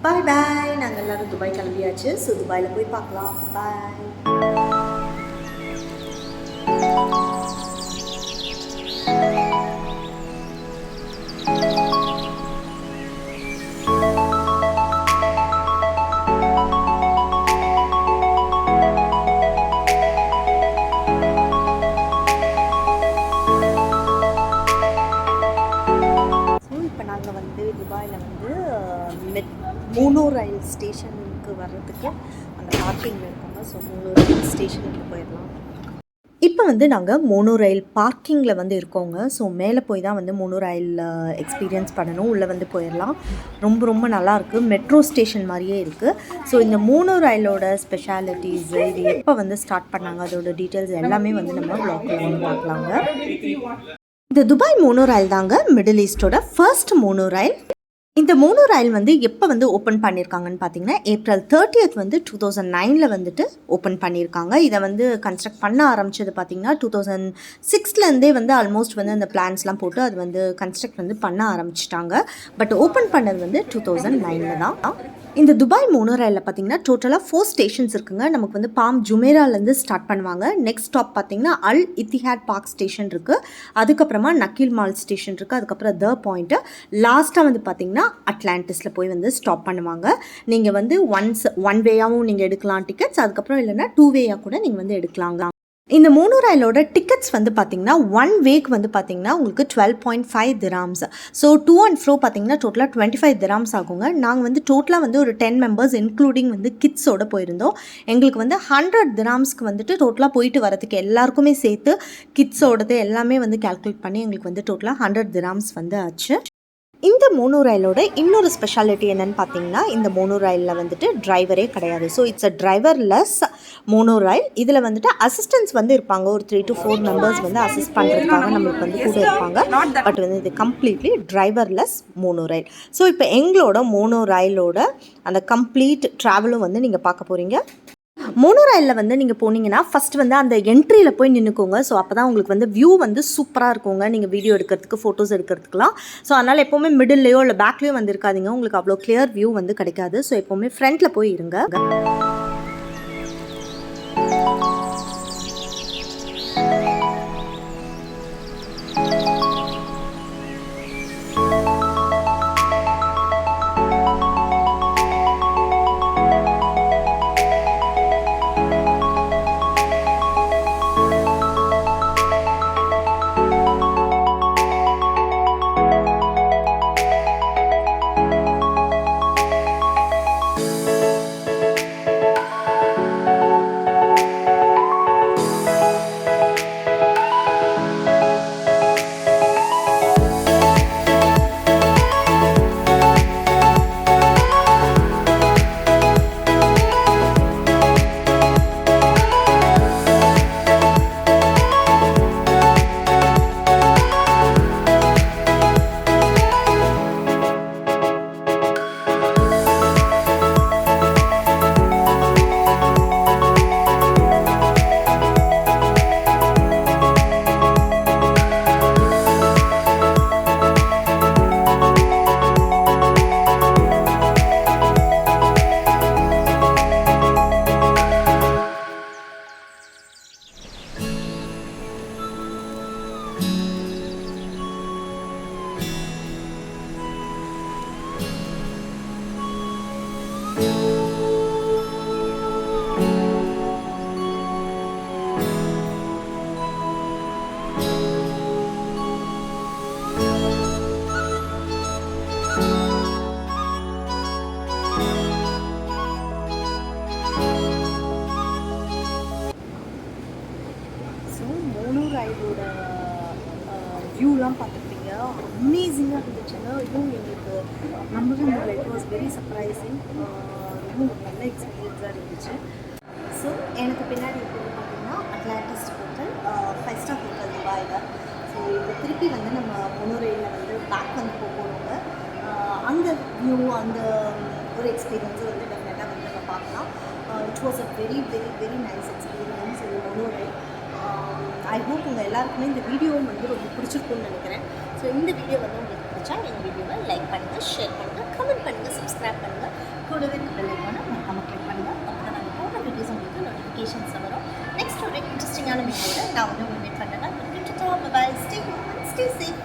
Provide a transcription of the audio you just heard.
பாய் பாய். நாங்கள் எல்லோரும் துபாய் கிளம்பியாச்சு. ஸோ துபாயில் போய் பார்க்கலாம். பாய். துபாயில் மோனோரயில் ஸ்டேஷனுக்கு வர்றதுக்கு அந்த பார்க்கிங்கில் இருக்காங்க. ஸோ மோனோரயில் ஸ்டேஷனுக்கு போயிடலாம். இப்போ நாங்கள் மோனோரயில் பார்க்கிங்கில் இருக்கோங்க. ஸோ மேலே போய் தான் மோனோரயில் எக்ஸ்பீரியன்ஸ் பண்ணணும். உள்ளே போயிடலாம். ரொம்ப நல்லாயிருக்கு. மெட்ரோ ஸ்டேஷன் மாதிரியே இருக்குது. ஸோ இந்த மோனோரயிலோட ஸ்பெஷாலிட்டிஸ், இது எப்போ ஸ்டார்ட் பண்ணாங்க, அதோட டீட்டெயில்ஸ் எல்லாமே நம்ம வ்ளாகில் பார்க்கலாங்க. இந்த துபாய் மோனோரயில் தாங்க மிடில் ஈஸ்டோட ஃபர்ஸ்ட் மோனோரயில். இந்த மோனோரயில் எப்போ ஓப்பன் பண்ணியிருக்காங்கன்னு பார்த்தீங்கன்னா April 30th 2009 ஓப்பன் பண்ணியிருக்காங்க. இதை கன்ஸ்ட்ரக்ட் பண்ண ஆரம்பித்தது பார்த்தீங்கன்னா 2006லேருந்தே ஆல்மோஸ்ட் அந்த பிளான்ஸ்லாம் போட்டு அது கன்ஸ்ட்ரக்ட் பண்ண ஆரம்பிச்சிட்டாங்க. பட் ஓப்பன் பண்ணது 2009 தான். இந்த துபாய் மோனோரயிலில் பார்த்தீங்கன்னா டோட்டலாக 4 ஸ்டேஷன்ஸ் இருக்குங்க. நமக்கு பாம் ஜுமேராலேருந்து ஸ்டார்ட் பண்ணுவாங்க. நெக்ஸ்ட் ஸ்டாப் பார்த்தீங்கன்னா அல் இத்திஹாட் பார்க் ஸ்டேஷன் இருக்குது. அதுக்கப்புறமா நக்கீல் மால் ஸ்டேஷன் இருக்குது. அதுக்கப்புறம் த பாயிண்ட்டு லாஸ்ட்டாக பார்த்தீங்கன்னா அட்லாண்டிஸில் போய் ஸ்டாப் பண்ணுவாங்க. நீங்கள் ஒன் வேயாகவும் நீங்கள் எடுக்கலாம் டிக்கெட்ஸ். அதுக்கப்புறம் இல்லைன்னா 2 வேயாக கூட நீங்கள் எடுக்கலாங்க. இந்த மோனோரயிலோட டிக்கெட்ஸ் பார்த்தீங்கன்னா 1 வேக்கு பார்த்தீங்கன்னா உங்களுக்கு 12.5 dirhams. ஸோ 2 and fro பார்த்தீங்கன்னா டோட்டலாக 25 dirhams ஆகுங்க. நாங்கள் டோட்டலாக ஒரு 10 members இன்க்ளூடிங் கிட்ஸோடு போயிருந்தோம். எங்களுக்கு 100 dirhamsக்கு டோட்டலாக போயிட்டு வரதுக்கு எல்லாருக்குமே சேர்த்து கிட்ஸோடது எல்லாமே கால்குலேட் பண்ணி எங்களுக்கு டோட்டலாக 100 dirhams ஆச்சு. இந்த மோனோரயிலோட இன்னொரு ஸ்பெஷாலிட்டி என்னென்னு பார்த்தீங்கன்னா இந்த மோனோரயிலில் டிரைவரே கிடையாது. So it's a driverless monorail. இதில் அசிஸ்டன்ஸ் இருப்பாங்க. ஒரு 3 to 4 members அசிஸ்ட் பண்ணுறதுக்காக நம்மளுக்கு கூட இருப்பாங்க. பட் இது கம்ப்ளீட்லி டிரைவர்லெஸ் மோனோரயில். ஸோ இப்போ எங்களோட மோனோரயிலோட அந்த கம்ப்ளீட் ட்ராவலும் நீங்கள் பார்க்க போகிறீங்க. மோனோரயிலில் நீங்கள் போனீங்கன்னா ஃபஸ்ட் அந்த என்ட்ரியில் போய் நின்றுக்கோங்க. ஸோ அப்போ தான் உங்களுக்கு வியூ சூப்பராக இருக்குங்க. நீங்கள் வீடியோ எடுக்கிறதுக்கு, ஃபோட்டோஸ் எடுக்கிறதுக்குலாம். ஸோ அதனால் எப்போவுமே மிடில்லையோ இல்லை பேக்லேயோ இருக்காதீங்க. உங்களுக்கு அவ்வளோ கிளியர் வியூ கிடைக்காது. ஸோ எப்போவுமே ஃப்ரண்ட்டில் போய் இருங்க. மோனோரயிலோட வியூலாம் பார்த்துருப்பீங்க. அமேசிங்காக இருந்துச்சுங்க. இதுவும் எங்களுக்கு நம்பவே முடியல. It was very surprising. ரொம்ப நல்ல எக்ஸ்பீரியன்ஸாக இருந்துச்சு. ஸோ எனக்கு பின்னாடி இருக்கிறது பார்த்திங்கன்னா அட்லாண்டிஸ் ஹோட்டல், 5 star ஹோட்டல் துபாயில். ஸோ இப்போ திருப்பி நம்ம மோனோரயிலில் பேக் போகிறோங்க. அந்த வியூ, அந்த ஒரு எக்ஸ்பீரியன்ஸை டெஃபினட்டாக நம்ம பார்க்கலாம். It was a very very very nice experience இந்த மோனோரயில். ஐ ஹோப் உங்கள் எல்லாருக்குமே இந்த வீடியோ ரொம்ப பிடிச்சிருக்குன்னு நினைக்கிறேன். ஸோ இந்த வீடியோ உங்களுக்கு பிடிச்சா எங்கள் வீடியோவை லைக் பண்ணுங்கள், ஷேர் பண்ணுங்கள், கமெண்ட் பண்ணுங்கள், சப்ஸ்கிரைப் பண்ணுங்கள். கூடவே இந்த பெல் ஐக்கானை மறக்காம கிளிக் பண்ணுங்கள். அப்போ தான் நாங்கள் போடுற வீடியோஸ் உங்களுக்கு நோட்டிஃபிகேஷன்ஸ் வரும். நெக்ஸ்ட் ஒரு இன்ட்ரெஸ்டிங்கான வீடியோட நான் வந்து உங்களுக்கு மீட் பண்ணுறேன். Bye stay home and stay safe.